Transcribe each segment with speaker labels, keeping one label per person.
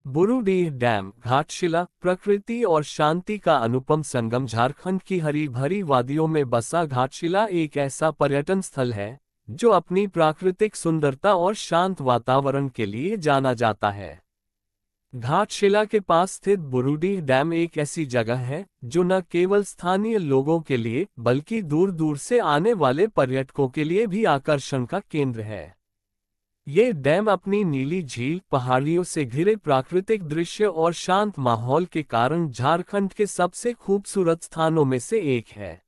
Speaker 1: Burudih dam Ghatshila प्रकृति और शांति का अनुपम संगम। झारखंड की हरी भरी वादियों में बसा घाटशिला एक ऐसा पर्यटन स्थल है जो अपनी प्राकृतिक सुंदरता और शांत वातावरण के लिए जाना जाता है। घाटशिला के पास स्थित बुरुडीह डैम एक ऐसी जगह है जो न केवल स्थानीय लोगों के लिए बल्कि दूर दूर से आने वाले पर्यटकों के लिए भी आकर्षण का केंद्र है। ये डैम अपनी नीली झील, पहाड़ियों से घिरे प्राकृतिक दृश्य और शांत माहौल के कारण झारखंड के सबसे खूबसूरत स्थानों में से एक है।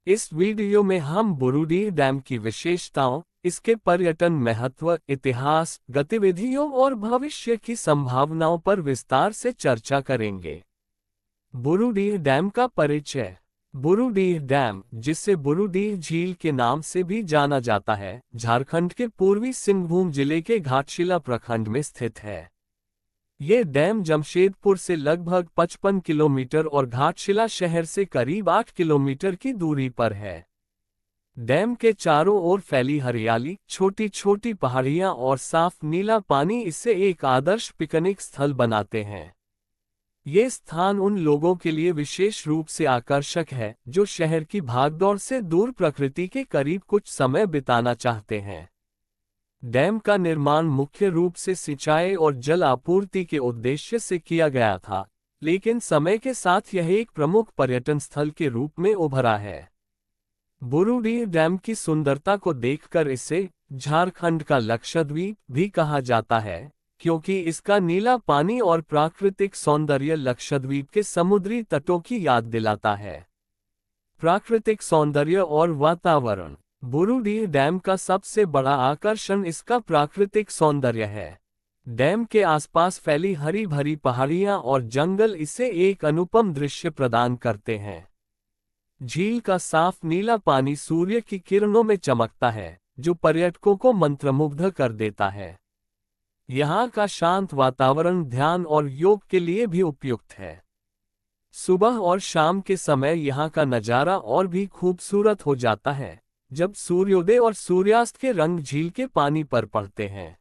Speaker 1: इस वीडियो में हम बुरुडीह डैम की विशेषताओं, इसके पर्यटन महत्व, इतिहास, गतिविधियों और भविष्य की संभावनाओं पर विस्तार से चर्चा करेंगे। बुरुडीह डैम का परिचय। बुरुडीह डैम, जिसे बुरुडीह झील के नाम से भी जाना जाता है, झारखंड के पूर्वी सिंहभूम जिले के घाटशिला प्रखंड में स्थित है। ये डैम जमशेदपुर से लगभग 55 किलोमीटर और घाटशिला शहर से करीब 8 किलोमीटर की दूरी पर है। डैम के चारों ओर फैली हरियाली, छोटी छोटी पहाड़ियां और साफ नीला पानी इसे एक आदर्श पिकनिक स्थल बनाते हैं। ये स्थान उन लोगों के लिए विशेष रूप से आकर्षक है जो शहर की भागदौड़ से दूर प्रकृति के करीब कुछ समय बिताना चाहते हैं। डैम का निर्माण मुख्य रूप से सिंचाई और जल आपूर्ति के उद्देश्य से किया गया था, लेकिन समय के साथ यह एक प्रमुख पर्यटन स्थल के रूप में उभरा है। बुरुडीह डैम की सुंदरता को देखकर इसे झारखंड का लक्षद्वीप भी कहा जाता है, क्योंकि इसका नीला पानी और प्राकृतिक सौंदर्य लक्षद्वीप के समुद्री तटों की याद दिलाता है। प्राकृतिक सौंदर्य और वातावरण। बुरुडीह डैम का सबसे बड़ा आकर्षण इसका प्राकृतिक सौंदर्य है। डैम के आसपास फैली हरी भरी पहाड़ियां और जंगल इसे एक अनुपम दृश्य प्रदान करते हैं। झील का साफ नीला पानी सूर्य की किरणों में चमकता है, जो पर्यटकों को मंत्रमुग्ध कर देता है। यहाँ का शांत वातावरण ध्यान और योग के लिए भी उपयुक्त है। सुबह और शाम के समय यहाँ का नज़ारा और भी खूबसूरत हो जाता है, जब सूर्योदय और सूर्यास्त के रंग झील के पानी पर पड़ते हैं।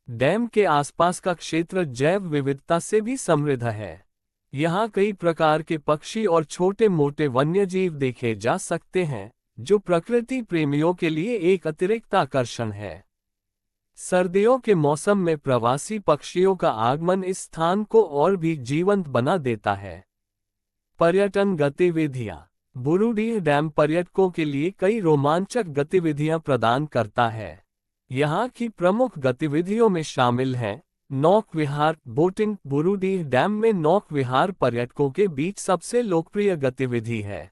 Speaker 1: डैम के आसपास का क्षेत्र जैव विविधता से भी समृद्ध है। यहाँ कई प्रकार के पक्षी और छोटे मोटे वन्यजीव देखे जा सकते हैं, जो प्रकृति प्रेमियों के लिए एक अतिरिक्त आकर्षण है। सर्दियों के मौसम में प्रवासी पक्षियों का आगमन इस स्थान को और भी जीवंत बना देता है। पर्यटन गतिविधियां। बुरुडीह डैम पर्यटकों के लिए कई रोमांचक गतिविधियां प्रदान करता है। यहाँ की प्रमुख गतिविधियों में शामिल हैं नौक विहार, बोटिंग। बुरुडीह डैम में नौक विहार पर्यटकों के बीच सबसे लोकप्रिय गतिविधि है।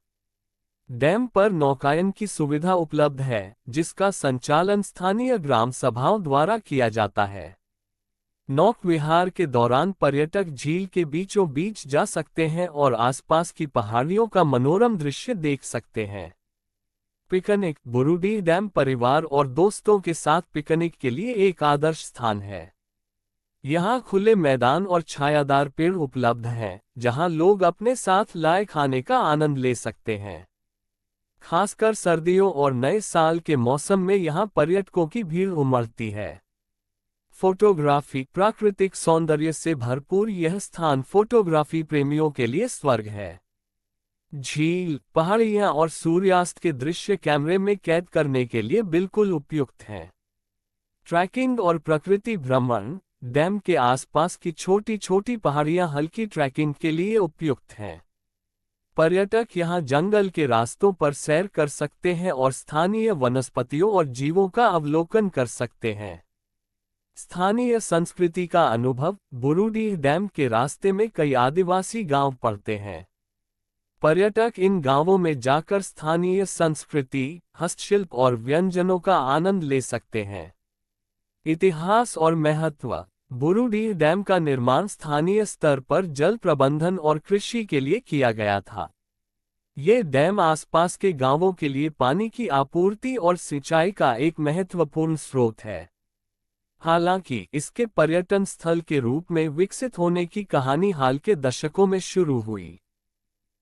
Speaker 1: डैम पर नौकायन की सुविधा उपलब्ध है, जिसका संचालन स्थानीय ग्राम सभाओं द्वारा किया जाता है। नौक विहार के दौरान पर्यटक झील के बीचों बीच जा सकते हैं और आसपास की पहाड़ियों का मनोरम दृश्य देख सकते हैं। पिकनिक। बुरुडीह डैम परिवार और दोस्तों के साथ पिकनिक के लिए एक आदर्श स्थान है। यहाँ खुले मैदान और छायादार पेड़ उपलब्ध हैं, जहाँ लोग अपने साथ लाए खाने का आनंद ले सकते हैं। खासकर सर्दियों और नए साल के मौसम में यहाँ पर्यटकों की भीड़ उमड़ती है। फोटोग्राफी। प्राकृतिक सौंदर्य से भरपूर यह स्थान फोटोग्राफी प्रेमियों के लिए स्वर्ग है। झील, पहाड़ियाँ और सूर्यास्त के दृश्य कैमरे में कैद करने के लिए बिल्कुल उपयुक्त हैं। ट्रैकिंग और प्रकृति भ्रमण। डैम के आसपास की छोटी छोटी पहाड़ियाँ हल्की ट्रैकिंग के लिए उपयुक्त हैं। पर्यटक यहाँ जंगल के रास्तों पर सैर कर सकते हैं और स्थानीय वनस्पतियों और जीवों का अवलोकन कर सकते हैं। स्थानीय संस्कृति का अनुभव। बुरुडीह डैम के रास्ते में कई आदिवासी गांव पड़ते हैं। पर्यटक इन गांवों में जाकर स्थानीय संस्कृति, हस्तशिल्प और व्यंजनों का आनंद ले सकते हैं। इतिहास और महत्व। बुरुडीह डैम का निर्माण स्थानीय स्तर पर जल प्रबंधन और कृषि के लिए किया गया था। ये डैम आसपास के गांवों के लिए पानी की आपूर्ति और सिंचाई का एक महत्वपूर्ण स्रोत है। हालांकि इसके पर्यटन स्थल के रूप में विकसित होने की कहानी हाल के दशकों में शुरू हुई।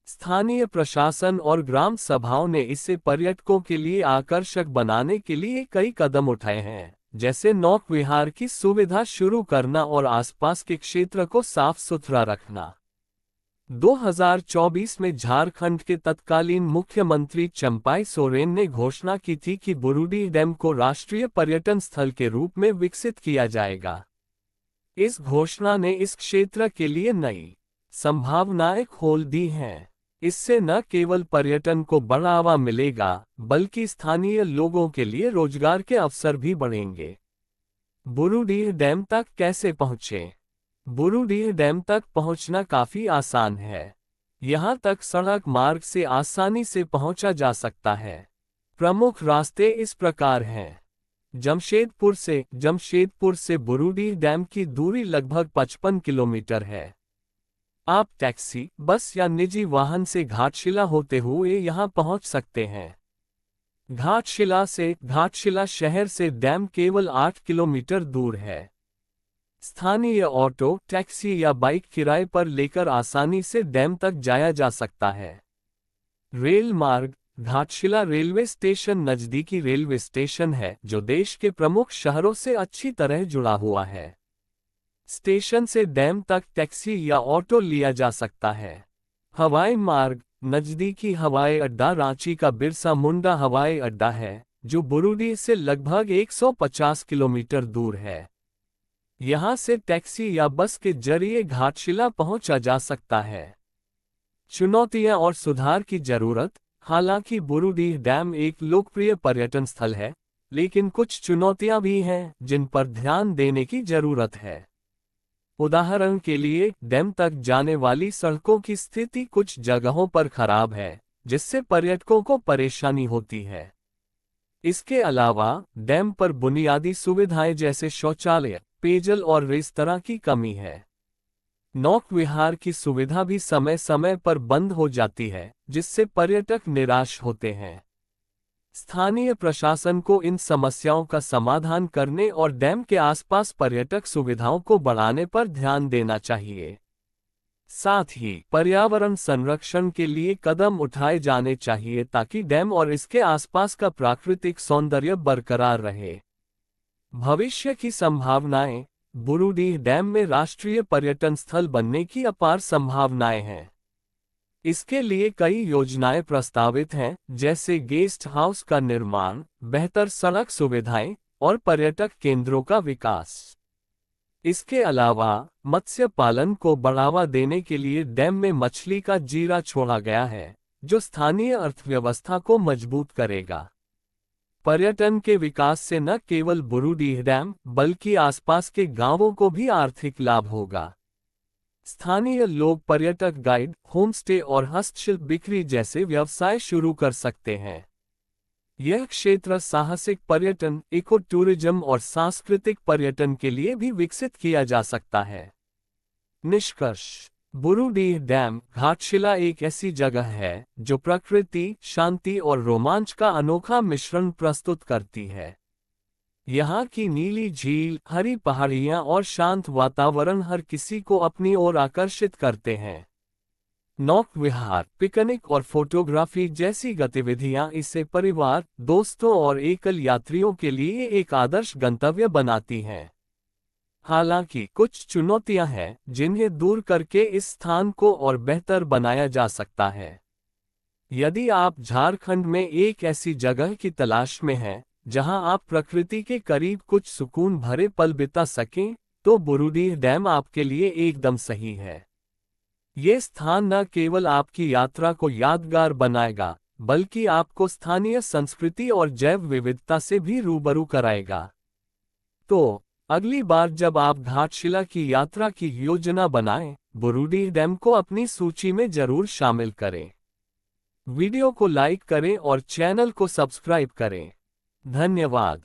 Speaker 1: स्थानीय प्रशासन और ग्राम सभाओं ने इसे पर्यटकों के लिए आकर्षक बनाने के लिए कई कदम उठाए हैं। जैसे नौक विहार की सुविधा शुरू करना और आसपास के क्षेत्र को साफ सुथरा रखना। 2024 में झारखंड के तत्कालीन मुख्यमंत्री चंपाई सोरेन ने घोषणा की थी कि बुरुडीह डैम को राष्ट्रीय पर्यटन स्थल के रूप में विकसित किया जाएगा। इस घोषणा ने इस क्षेत्र के लिए नई संभावनाएं खोल दी हैं। इससे न केवल पर्यटन को बढ़ावा मिलेगा, बल्कि स्थानीय लोगों के लिए रोजगार के अवसर भी बढ़ेंगे। बुरुडीह डैम तक कैसे पहुंचे? बुरुडीह डैम तक पहुंचना काफी आसान है। यहां तक सड़क मार्ग से आसानी से पहुंचा जा सकता है। प्रमुख रास्ते इस प्रकार हैं। जमशेदपुर से बुरुडीह डैम की दूरी लगभग 55 किलोमीटर है। आप टैक्सी, बस या निजी वाहन से घाटशिला होते हुए यहां पहुंच सकते हैं। घाटशिला शहर से डैम केवल 8 किलोमीटर दूर है। स्थानीय ऑटो, टैक्सी या बाइक किराए पर लेकर आसानी से डैम तक जाया जा सकता है। रेल मार्ग। घाटशिला रेलवे स्टेशन नजदीकी रेलवे स्टेशन है जो देश के प्रमुख शहरों से अच्छी तरह जुड़ा हुआ है। स्टेशन से डैम तक टैक्सी या ऑटो लिया जा सकता है। हवाई मार्ग। नजदीकी हवाई अड्डा रांची का बिरसा मुंडा हवाई अड्डा है, जो बुरुडीह से लगभग 150 किलोमीटर दूर है। यहां से टैक्सी या बस के जरिए घाटशिला पहुंचा जा सकता है। चुनौतियां और सुधार की जरूरत। हालांकि बुरुडीह डैम एक लोकप्रिय पर्यटन स्थल है, लेकिन कुछ चुनौतियां भी हैं जिन पर ध्यान देने की जरूरत है। उदाहरण के लिए, डैम तक जाने वाली सड़कों की स्थिति कुछ जगहों पर खराब है, जिससे पर्यटकों को परेशानी होती है। इसके अलावा डैम पर बुनियादी सुविधाएं जैसे शौचालय, पेयजल और रेस्तरां की कमी है। नौक विहार की सुविधा भी समय समय पर बंद हो जाती है, जिससे पर्यटक निराश होते हैं। स्थानीय प्रशासन को इन समस्याओं का समाधान करने और डैम के आसपास पर्यटक सुविधाओं को बढ़ाने पर ध्यान देना चाहिए। साथ ही पर्यावरण संरक्षण के लिए कदम उठाए जाने चाहिए ताकि डैम और इसके आसपास का प्राकृतिक सौंदर्य बरकरार रहे। भविष्य की संभावनाएं। बुरुडीह डैम में राष्ट्रीय पर्यटन स्थल बनने की अपार संभावनाएं हैं। इसके लिए कई योजनाएं प्रस्तावित हैं, जैसे गेस्ट हाउस का निर्माण, बेहतर सड़क सुविधाएं और पर्यटक केंद्रों का विकास। इसके अलावा मत्स्य पालन को बढ़ावा देने के लिए डैम में मछली का जीरा छोड़ा गया है, जो स्थानीय अर्थव्यवस्था को मजबूत करेगा। पर्यटन के विकास से न केवल बुरुडीह डैम, बल्कि आसपास के गांवों को भी आर्थिक लाभ होगा। स्थानीय लोग पर्यटक गाइड, होमस्टे और हस्तशिल्प बिक्री जैसे व्यवसाय शुरू कर सकते हैं। यह क्षेत्र साहसिक पर्यटन, इको टूरिज्म और सांस्कृतिक पर्यटन के लिए भी विकसित किया जा सकता है। निष्कर्ष। बुरुडीह डैम घाटशिला एक ऐसी जगह है जो प्रकृति, शांति और रोमांच का अनोखा मिश्रण प्रस्तुत करती है। यहाँ की नीली झील, हरी पहाड़ियाँ और शांत वातावरण हर किसी को अपनी ओर आकर्षित करते हैं। नौक विहार, पिकनिक और फोटोग्राफी जैसी गतिविधियाँ इसे परिवार, दोस्तों और एकल यात्रियों के लिए एक आदर्श गंतव्य बनाती हैं। हालांकि कुछ चुनौतियां हैं जिन्हें दूर करके इस स्थान को और बेहतर बनाया जा सकता है। यदि आप झारखंड में एक ऐसी जगह की तलाश में हैं जहां आप प्रकृति के करीब कुछ सुकून भरे पल बिता सकें, तो बुरुडीह डैम आपके लिए एकदम सही है। ये स्थान न केवल आपकी यात्रा को यादगार बनाएगा, बल्कि आपको स्थानीय संस्कृति और जैव विविधता से भी रूबरू कराएगा। तो अगली बार जब आप घाटशिला की यात्रा की योजना बनाएं, बुरुडीह डैम को अपनी सूची में जरूर शामिल करें। वीडियो को लाइक करें और चैनल को सब्सक्राइब करें। धन्यवाद।